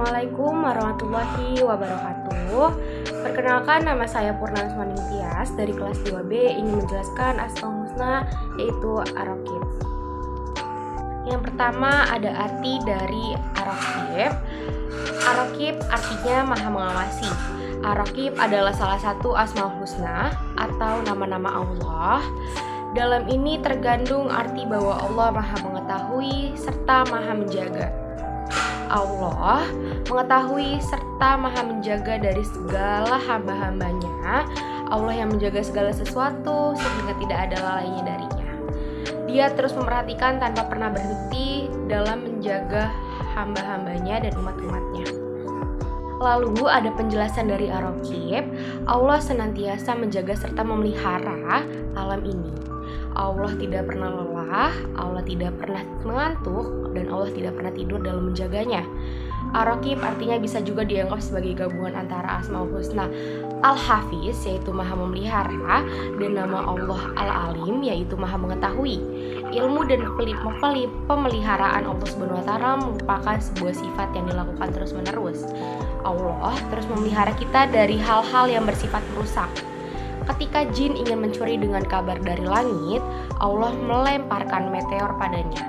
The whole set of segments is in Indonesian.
Assalamualaikum warahmatullahi wabarakatuh. Perkenalkan, nama saya Purnasma Ningtyas dari kelas 2B ingin menjelaskan Asmaul Husna, yaitu Ar-Raqib. Yang pertama ada arti dari Ar-Raqib. Ar-Raqib artinya Maha Mengawasi. Ar-Raqib adalah salah satu Asmaul Husna atau nama-nama Allah. Dalam ini tergandung arti bahwa Allah Maha Mengetahui serta Maha Menjaga. Allah mengetahui serta Maha menjaga dari segala hamba-hambanya. Allah yang menjaga segala sesuatu sehingga tidak ada lalainya darinya. Dia terus memperhatikan tanpa pernah berhenti dalam menjaga hamba-hambanya dan umat-umatnya. Lalu ada penjelasan dari Ar-Raqib. Allah senantiasa menjaga serta memelihara alam ini. Allah tidak pernah lelah, Allah tidak pernah mengantuk, dan Allah tidak pernah tidur dalam menjaganya. Ar-Raqib artinya bisa juga dianggap sebagai gabungan antara Asmaul Husna Al-Hafiz, yaitu Maha Memelihara, dan nama Allah Al-Alim, yaitu Maha Mengetahui. Ilmu dan pemeliharaan Allah Subhanahu wa Ta'ala merupakan sebuah sifat yang dilakukan terus-menerus. Allah terus memelihara kita dari hal-hal yang bersifat merusak. Ketika jin ingin mencuri dengan kabar dari langit, Allah melemparkan meteor padanya.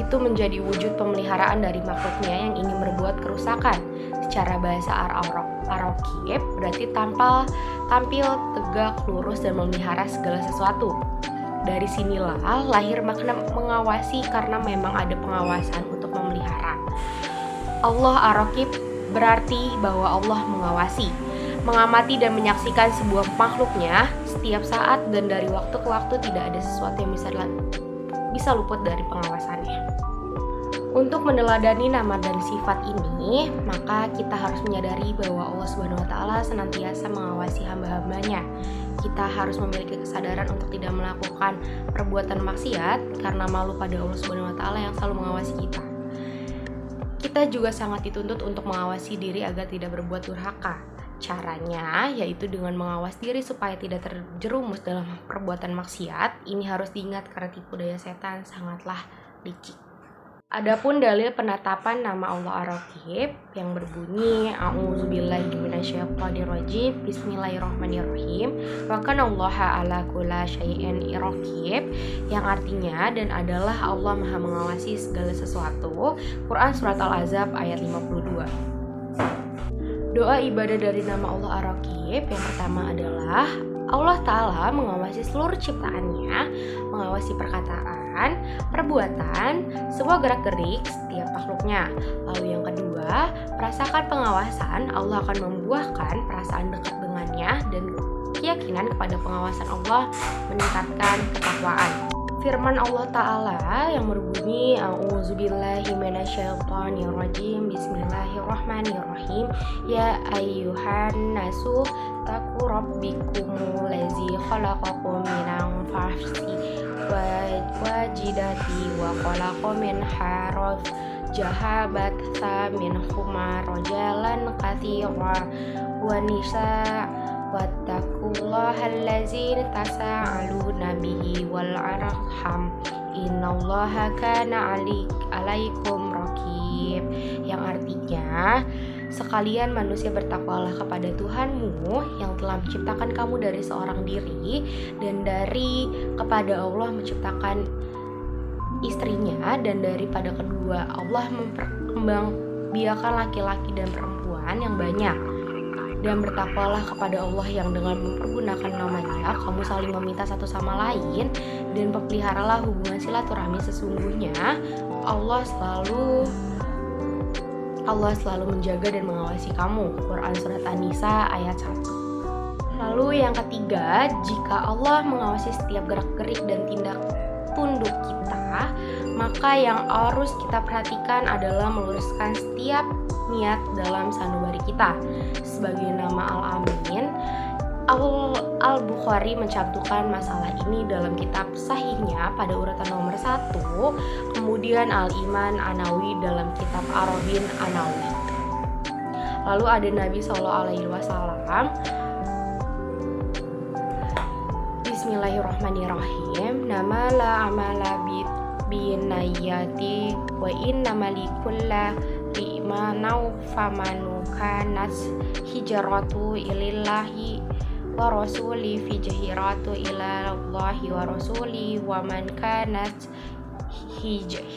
Itu menjadi wujud pemeliharaan dari makhluknya yang ingin berbuat kerusakan. Secara bahasa Ar-Raqib berarti tampil tegak, lurus, dan memelihara segala sesuatu. Dari sinilah lahir makna mengawasi, karena memang ada pengawasan untuk memelihara. Allah Ar-Raqib berarti bahwa Allah mengawasi, mengamati dan menyaksikan sebuah makhluknya setiap saat, dan dari waktu ke waktu tidak ada sesuatu yang bisa luput dari pengawasannya. Untuk meneladani nama dan sifat ini, maka kita harus menyadari bahwa Allah Subhanahu wa Ta'ala senantiasa mengawasi hamba-hambanya. Kita harus memiliki kesadaran untuk tidak melakukan perbuatan maksiat karena malu pada Allah Subhanahu wa Ta'ala yang selalu mengawasi kita. Kita juga sangat dituntut untuk mengawasi diri agar tidak berbuat durhaka. Caranya yaitu dengan mengawas diri supaya tidak terjerumus dalam perbuatan maksiat. Ini harus diingat karena tipu daya setan sangatlah licik. Adapun dalil penetapan nama Allah Ar-Raqib yang berbunyi A'udzubillahi minasyaitonirrajim, Bismillahirrahmanirrahim, wa kanallaha ala kulli syai'in raqib, yang artinya dan adalah Allah Maha Mengawasi segala sesuatu. Quran Surat Al-Ahzab ayat 52. Doa ibadah dari nama Allah Ar-Raqib yang pertama adalah Allah Ta'ala mengawasi seluruh ciptaannya, mengawasi perkataan, perbuatan, semua gerak-gerik setiap makhluknya. Lalu yang kedua, merasakan pengawasan, Allah akan membuahkan perasaan dekat dengannya, dan keyakinan kepada pengawasan Allah meningkatkan ketakwaan. Firman Allah Ta'ala yang berbunyi A'udzubillahi minasyaitonirrajim, Bismillahirrahmanirrahim, Ya ayyuhan nasu taku rabbikumul ladzi khalaqakum min anfusin wajidati wa khalaqa minha jahabatha minhuma rajalan katsira wa nisa wattaqullaha allazi tasaaluna bihi wal arham innallaha kana alaikum raqib, yang artinya sekalian manusia bertakwalah kepada Tuhanmu yang telah menciptakan kamu dari seorang diri, dan dari kepada Allah menciptakan istrinya, dan daripada kedua Allah memperkembangbiakan laki-laki dan perempuan yang banyak. Dan bertakwalah kepada Allah yang dengan mempergunakan namanya kamu saling meminta satu sama lain, dan peliharalah hubungan silaturahmi. Sesungguhnya Allah selalu menjaga dan mengawasi kamu. Quran Surat An-Nisa ayat 1. Lalu yang ketiga, jika Allah mengawasi setiap gerak-gerik dan tindak tunduk kita, maka yang harus kita perhatikan adalah meluruskan setiap niat dalam sanubari kita. Sebagai nama Al-Amin, Al-Bukhari mencantumkan masalah ini dalam kitab sahihnya pada urutan nomor 1, kemudian Al-Iman Anawi dalam kitab Ar-Robin Anawi. Lalu ada Nabi SAW, Bismillahirrahmanirrahim, nama la amala binayati wa innama likulli limanau famanu kanat hijratu ilallahi wa rasuli fi hijratu ilallahi wa rasuli wa man kanat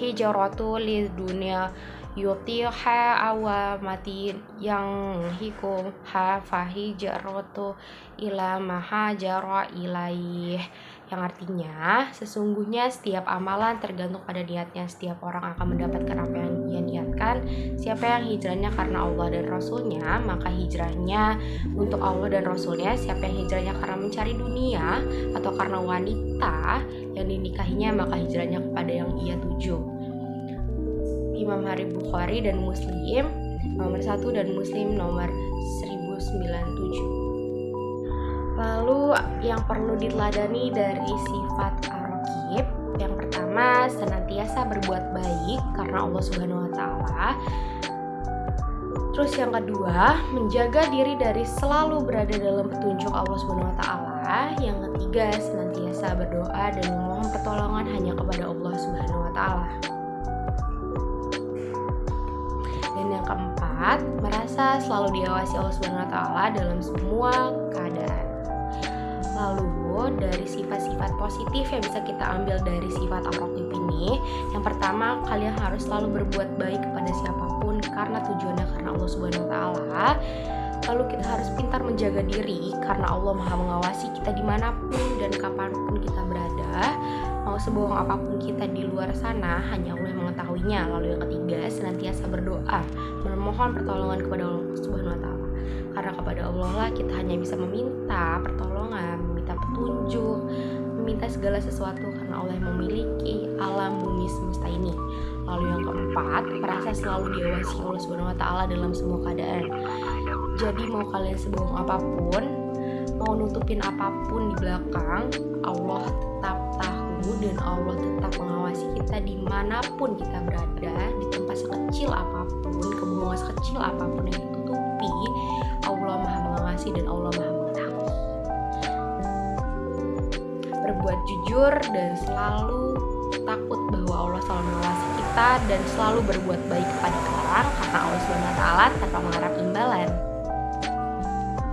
hijratu lidunya yutiha awamati yang hikum ha fahijratu ila mahajara ilaih, yang artinya sesungguhnya setiap amalan tergantung pada niatnya. Setiap orang akan mendapatkan apa yang dia niatkan. Siapa yang hijrahnya karena Allah dan Rasulnya, maka hijrahnya untuk Allah dan Rasulnya. Siapa yang hijrahnya karena mencari dunia atau karena wanita yang dinikahinya, maka hijrahnya kepada yang ia tuju. Imam Bukhari dan Muslim nomor 1 dan Muslim nomor 1097. Lalu yang perlu diteladani dari sifat ar-raqib, yang pertama senantiasa berbuat baik karena Allah Subhanahu wa taala. Terus yang kedua, menjaga diri dari selalu berada dalam petunjuk Allah Subhanahu wa taala. Yang ketiga, senantiasa berdoa dan memohon pertolongan hanya kepada Allah Subhanahu wa taala. Dan yang keempat, merasa selalu diawasi Allah Subhanahu wa taala dalam semua keadaan. Lalu dari sifat-sifat positif yang bisa kita ambil dari sifat ar-raqib ini, yang pertama, kalian harus selalu berbuat baik kepada siapapun karena tujuannya karena Allah Subhanahu wa taala. Lalu kita harus pintar menjaga diri karena Allah Maha mengawasi kita dimanapun dan kapanpun kita berada. Mau sebohong apapun kita di luar sana, hanya Allah yang mengetahuinya. Lalu yang ketiga, senantiasa berdoa, memohon pertolongan kepada Allah Subhanahu wa taala. Karena kepada Allah lah kita hanya bisa meminta pertolongan, meminta petunjuk, meminta segala sesuatu karena Allah yang memiliki alam bumi semesta ini. Lalu yang keempat, merasa selalu diawasi Allah Subhanahu wa taala dalam semua keadaan. Jadi mau kalian sebohong apapun, mau nutupin apapun di belakang, Allah tetap tahu dan Allah tetap mengawasi kita dimanapun kita berada. Di tempat sekecil apapun, kebohongan sekecil apapun yang ditutupi, Allah Maha mengawasi dan Allah Maha mengetahui. Berbuat jujur dan selalu takut bahwa Allah selalu mengawasi kita, dan selalu berbuat baik kepada orang karena Allah Subhanahu wa taala tanpa mengharap imbalan.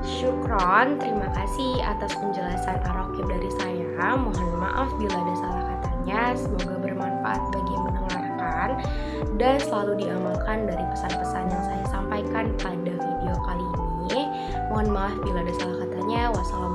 Syukron, terima kasih atas penjelasan ar-raqib dari saya. Mohon maaf bila ada salah katanya. Semoga bermanfaat bagi yang mendengarkan dan selalu diamalkan dari pesan-pesan yang saya sampaikan pada video kali ini. Mohon maaf bila ada salah katanya. Wassalamualaikum